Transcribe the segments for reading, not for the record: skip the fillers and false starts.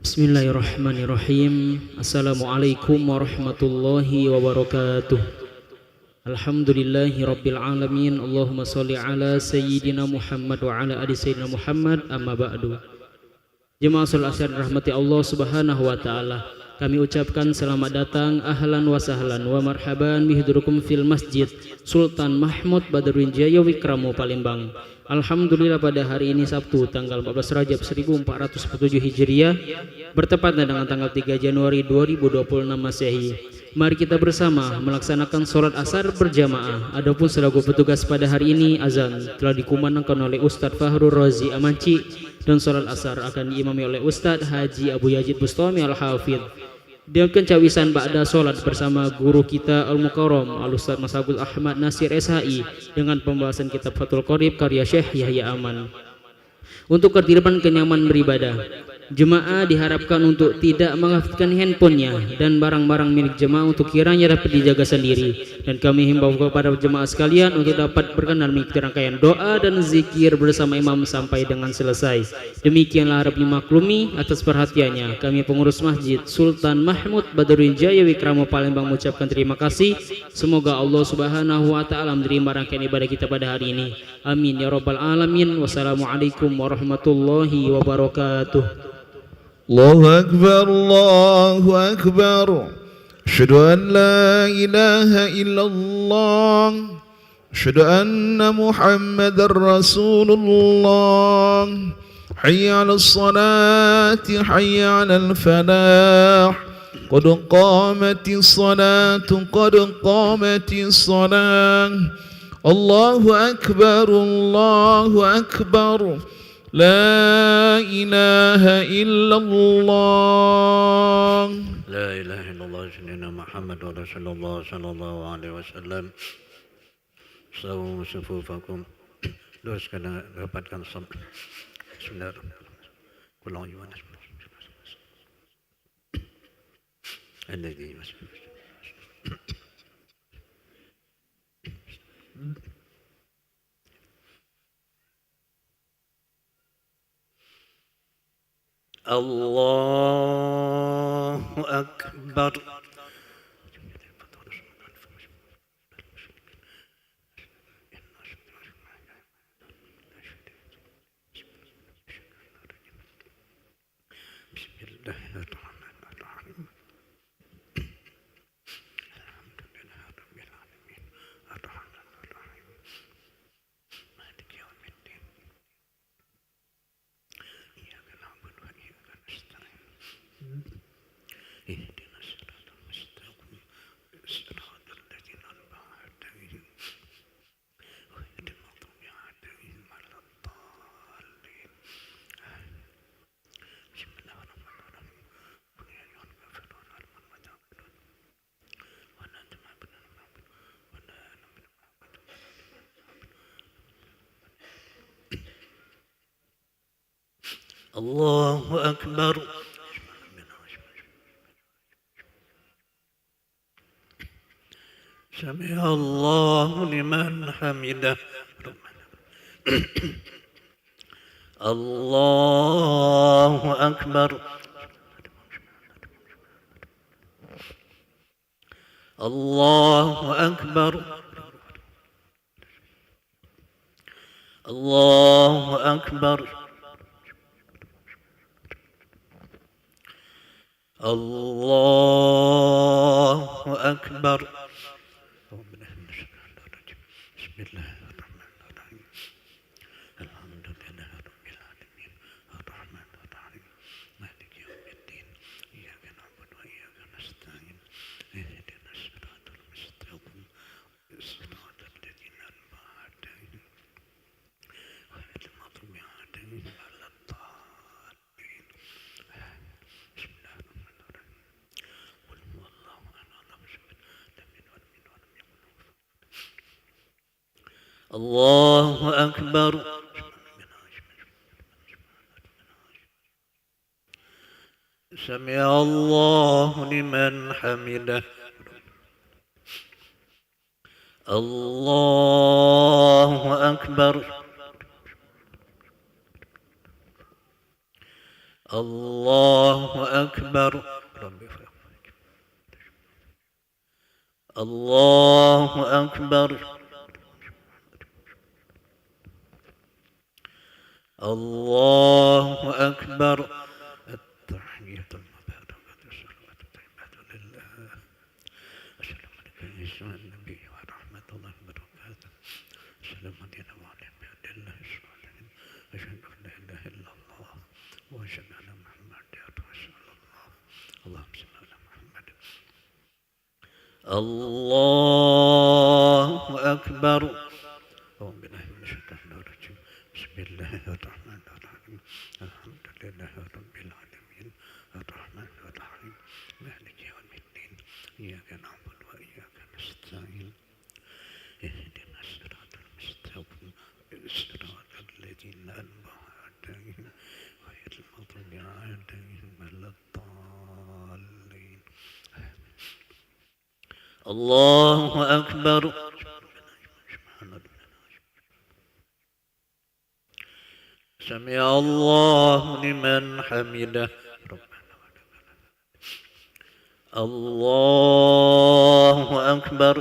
Bismillahirrahmanirrahim. Assalamualaikum warahmatullahi wabarakatuh. Alhamdulillahi rabbil alamin. Allahumma salli ala sayyidina Muhammad wa ala ali sayyidina Muhammad, amma ba'du. Jemaah salat asar rahmati Allah subhanahu wa ta'ala, kami ucapkan selamat datang, ahlan wa sahlan wa marhaban bihidurukum fil masjid Sultan Mahmud Badruddin Jaya Wikramu Palembang. Alhamdulillah, pada hari ini Sabtu tanggal 14 Rajab 1447 Hijriah bertepatan dengan tanggal 3 Januari 2026 Masehi. Mari kita bersama melaksanakan sholat asar berjamaah. Adapun selaku petugas pada hari ini, azan telah dikumandangkan oleh Ustadz Fahrul Razi Amanci dan sholat asar akan diimami oleh Ustadz Haji Abu Yazid Bustami Al-Hafidh. Dengan cawisan ba'da sholat bersama guru kita Al-Mukarram Al-Ustadz Masagul Ahmad Nasir SHI dengan pembahasan kitab Fathul Qorib karya Syekh Yahya Aman. Untuk ketertiban kenyamanan beribadah, jemaah diharapkan untuk tidak menghafidkan handphonenya dan barang-barang milik jemaah untuk kiranya dapat dijaga sendiri. Dan kami himbau kepada jemaah sekalian untuk dapat berkenan mengikuti rangkaian doa dan zikir bersama imam sampai dengan selesai. Demikianlah harap dimaklumi atas perhatiannya. Kami pengurus masjid Sultan Mahmud Badruddin Jaya Wikramu Palembang mengucapkan terima kasih. Semoga Allah subhanahu wa ta'ala menerima rangkaian ibadah kita pada hari ini. Amin ya rabbal alamin. Wassalamualaikum warahmatullahi wabarakatuh. الله أكبر الله أكبر أشهد أن لا إله إلا الله أشهد أن محمد رسول الله حي على الصلاة حي على الفلاح قد قامت الصلاة قد قامت الصلاة الله أكبر الله أكبر لا إله إلا الله لا إله إلا الله سيدنا محمد رسول الله صلى الله عليه wasallam. Sawu sufufakum. Doa sekalian dapatkan sabda. Bismillahirrahmanirrahim. Qul a'udzu alladzi الله أكبر بسم الله الرحمن الرحيم الحمد لله رب العالمين الرحمن الرحيم مالك يوم الدين إياك نعبد وإياك نستعين اهدنا الصراط المستقيم صراط الذين أنعمت عليهم غير المغضوب عليهم ولا الضالين بسم الله الرحمن الرحيم قل يا أيها الكافرون هل من تعبدون ولا أنتم عابدون ما أعبد ولا أنا من عابد الله أكبر سمع الله لمن حمده الله أكبر الله أكبر الله أكبر الله أكبر بسم الله الرحمن الرحيم الحمد لله رب العالمين الرحمن الرحيم مالك يوم الدين إياك نعبد وإياك نستعين اهدنا الصراط المستقيم صراط الذين أنعمت عليهم غير المغضوب عليهم ولا الضالين بسم الله الرحمن الرحيم قل هو الله أحد الله الصمد لم يلد ولم يولد ولم يكن له كفوا أحد الله أكبر سمع الله لمن حمده الله أكبر الله الله أكبر الله أكبر التحية المباركة الصلوات الطيبات لله السلام عليكم أيها النبي ورحمة الله وبركاته السلام علينا وعلى عباد الله الصالحين أشهد أن لا إله إلا الله وأشهد أن محمدا رسول الله اللهم صل على محمد الله أكبر أعوذ بالله من الشيطان الرجيم بسم الله الرحمن الرحيم الحمد لله رب العالمين الرحمن الرحيم مالك يوم الدين إياك نعبد وإياك نستعين اهدنا الصراط المستقيم صراط الذين أنعمت عليهم غير المغضوب عليهم ولا الضالين الله أكبر سمع الله لمن حمده ربنا ولك الحمد الله أكبر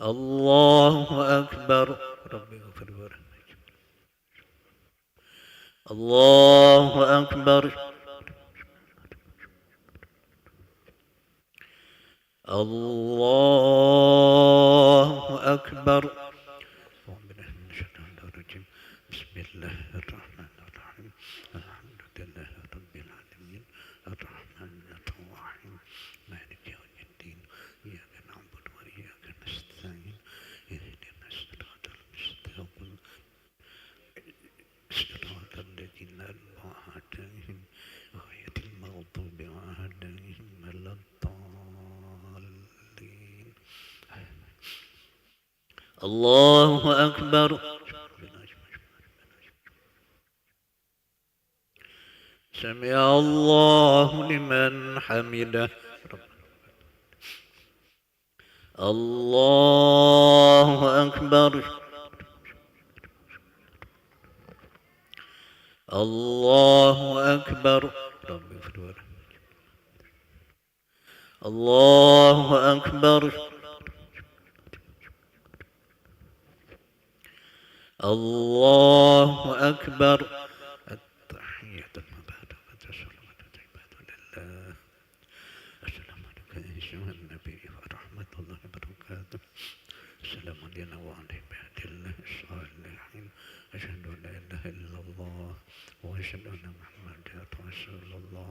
الله أكبر ربي اغفر وارحمك الله أكبر الله أكبر بسم الله الرحمن الرحيم الحمد لله رب العالمين الرحمن الرحيم مالك يوم الدين إياك نعبد وإياك نستعين اهدنا الصراط المستقيم صراط الذين أنعمت عليهم غير المغضوب عليهم ولا الضالين الله أكبر سمع الله لمن حمده الله أكبر الله أكبر رب اغفر وارحمك الله أكبر الله أكبر التحية المباركة الصلوات الطيبات لله السلام عليكم أيها النبي ورحمة الله وبركاته السلام علينا وعلى عباد الله الصالحين أشهد أن لا إله إلا الله وأشهد أن محمدا رسول الله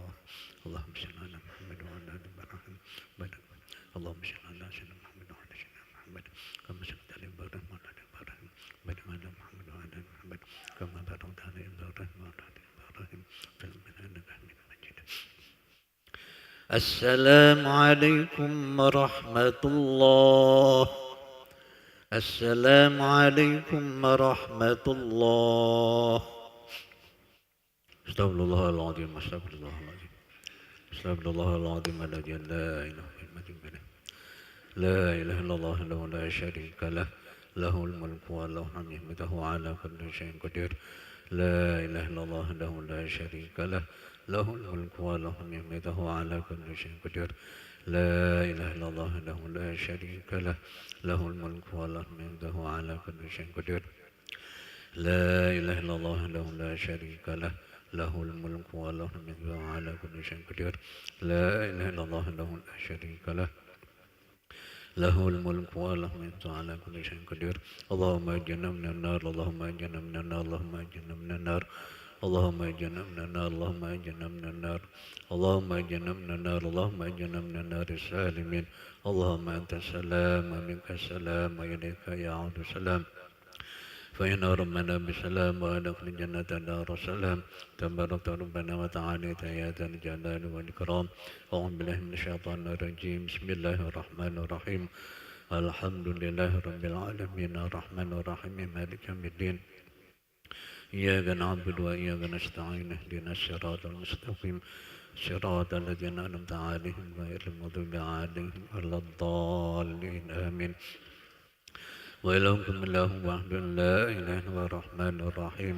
اللهم صل على محمد وعلى آل إبراهيم اللهم صل على سيدنا محمد وعلى سيدنا محمد كما صليت على إبراهيم وعلى آل إبراهيم بارك على محمد وعلى آل محمد كما باركت على إبراهيم وعلى آل إبراهيم في العالمين إنك حميد مجيد السلام عليكم ورحمة الله السلام عليكم ورحمة الله استغفر الله العظيم استغفر الله العظيم استغفر الله العظيم الذي لا إله إلا هو لا إله إلا الله له لا شريك له له الملك وله الحمد يحمده على كل شيء قدير لا إله إلا الله له لا شريك له له الملك وله الحمد يحمده على كل شيء قدير لا إله إلا الله له لا شريك له له الملك وله الحمد يحمده على كل شيء قدير لا إله إلا الله له لا شريك له له الملك وله الحمد على كل شيء قدير لا إله إلا الله له لا شريك له له الملك وله الحمد على كل شيء قدير اللهم اجعلنا من النار اللهم اجعلنا من النار اللهم اجعلنا من النار اللهم اجعلنا من النار اللهم اجعلنا من النار اللهم اجعلنا من النار اللهم اجعلنا من النار السالمين اللهم أنت السلام ومنك السلام وإليك يعود السلام فإن ربنا بسلام وأدخل الجنة دار السلام تبارك ربنا وتعالى يا ذا الجلال والإكرام أعوذ بالله من الشيطان الرجيم بسم الله الرحمن الرحيم الحمد لله رب العالمين الرحمن الرحيم مالك يوم الدين إياك نعبد وإياك نستعين اهدنا الصراط المستقيم صراط الذين أنعمت عليهم غير المغضوب عليهم ولا الضالين آمين وإلهكم الله وحده لا إله إلا هو الرحمن الرحيم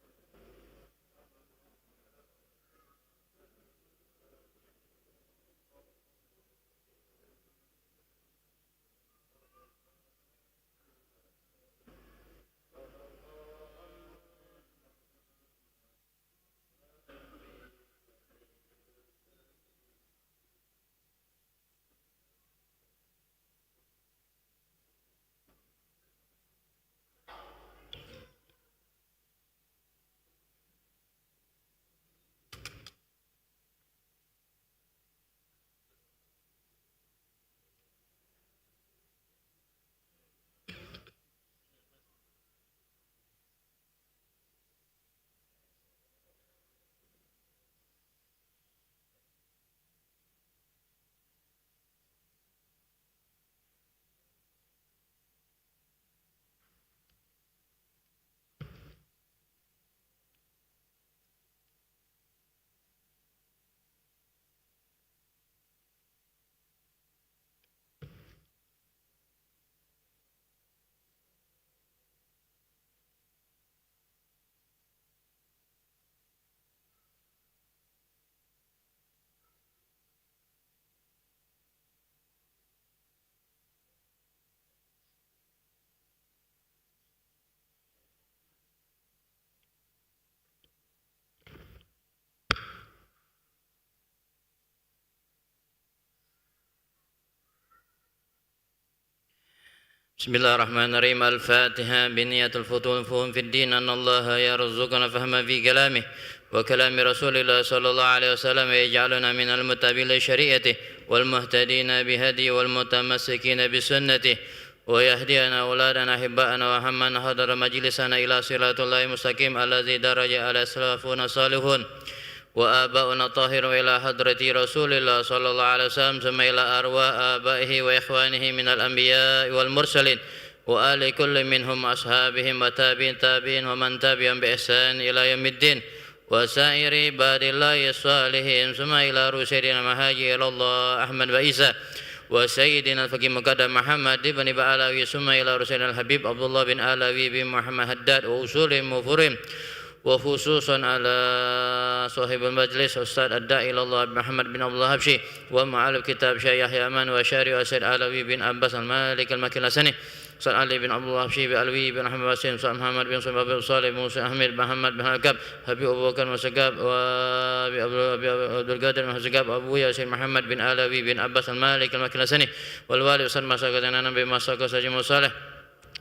بسم الله الرحمن الرحيم. الفاتحة. بنية الفهم في الدين أن الله يرزقنا فهم في كلامه وكلام رسول الله صلى الله عليه وسلم ويجعلنا من المتبعين لشريعته والمهتدين بهدي والمتمسكين بسنته ويهدينا أولادنا أحباءنا وهمنا حضر مجلسنا إلى صراط الله المستقيم الذي درج على سلفنا صالحون وآباؤنا طاهر إلى حضرة رسول الله صلى الله عليه وسلم ثم إلى أرواح آبائه وإخوانه من الأنبياء والمرسلين وآل كل منهم أصحابهم وتابعين ومن تبعهم بإحسان إلى يوم الدين وسائر عباد الله الصالحين ثم إلى رسلنا مهاجر إلى الله أحمد وعيسى وسيدنا الفقيه مقدم محمد بن بعلاوي ثم إلى رسولنا الحبيب عبد الله بن علاوي بن محمد حداد وأصول مفرم وخصوصا على صاحب المجلس أستاذ الداعي إلى الله محمد بن عبد الله الحبشي ومعلم كتاب شيخ يحيى أمان وشارع أسد علوي بن عباس المالك المكي الحسني أستاذ علي بن عبد الله الحبشي بألوي بن أحمد واسم أستاذ محمد بن صلى بن صالح بن موسى أحمد بن محمد بن حكاب حبيب أبو بكر مسقاب وأبي عبد القادر بن مسقاب أبو ياسين محمد بن علوي بن عباس المالك المكي الحسني والوالي أستاذ مساقتنا نبي مساق سجم صالح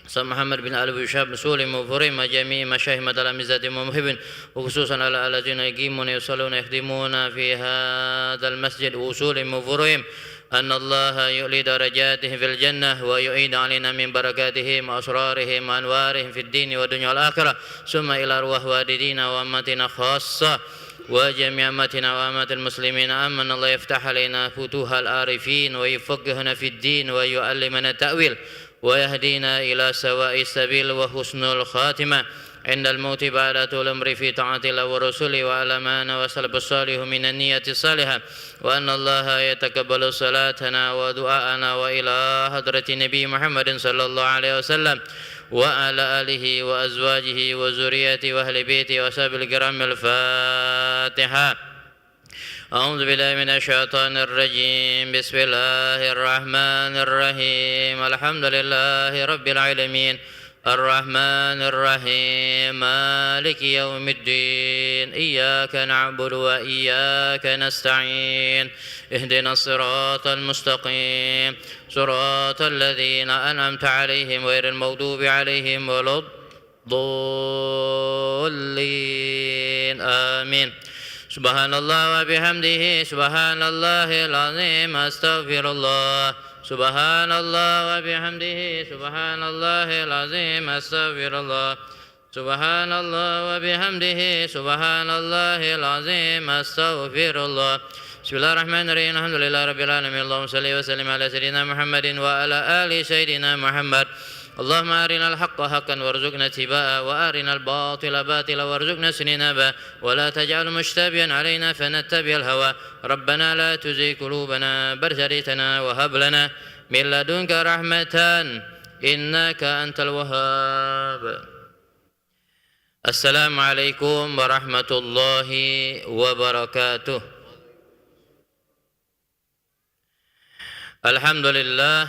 أستاذ محمد بن علي شاب مسؤول مفرم جميع مشايخ مدلمزات ومحب وخصوصا على الذين يقيمون يصلون يخدمون في هذا المسجد وصول مفرم أن الله يؤلي درجاتهم في الجنة ويعيد علينا من بركاتهم وأسرارهم وأنوارهم في الدين والدنيا والآخرة ثم إلى أرواح والدينا وأمتنا خاصة وجميع أمتنا وأمة المسلمين أمن الله يفتح علينا فتوح العارفين ويفقهنا في الدين ويعلمنا التأويل ويهدينا إلى سواء السبيل وحسن الخاتمة عند الموت بعد طول العمر في طاعة الله ورسوله وعلمنا وسلب الصالح من النية الصالحة وأن الله يتقبل صلاتنا ودعاءنا وإلى حضرة النبي محمد صلى الله عليه وسلم وعلى آله وأزواجه وذريته وأهل بيته وصحبه الكرام. الفاتحة. أعوذ بالله من الشيطان الرجيم. بسم الله الرحمن الرحيم. الحمد لله رب العالمين الرحمن الرحيم مالك يوم الدين إياك نعبد وإياك نستعين اهدنا الصراط المستقيم صراط الذين أنعمت عليهم غير المغضوب عليهم ولا الضالين آمين. سبحان الله وبحمده سبحان الله العظيم أستغفر الله سبحان الله وبحمده سبحان الله العظيم أستغفر الله سبحان الله وبحمده سبحان الله العظيم أستغفر الله. بسم الله الرحمن الرحيم. الحمد لله رب العالمين. اللهم صل وسلم على سيدنا محمد وعلى آل سيدنا محمد. اللهم أرنا الحق حقا وارزقنا اتباعه وأرنا الباطل باطلا وارزقنا اجتنابه ولا تجعل مشتبها علينا فنتبع الهوى. ربنا لا تزغ قلوبنا بعد إذ هديتنا وهب لنا من لدنك رحمة إنك أنت الوهاب. السلام عليكم ورحمة الله وبركاته. الحمد لله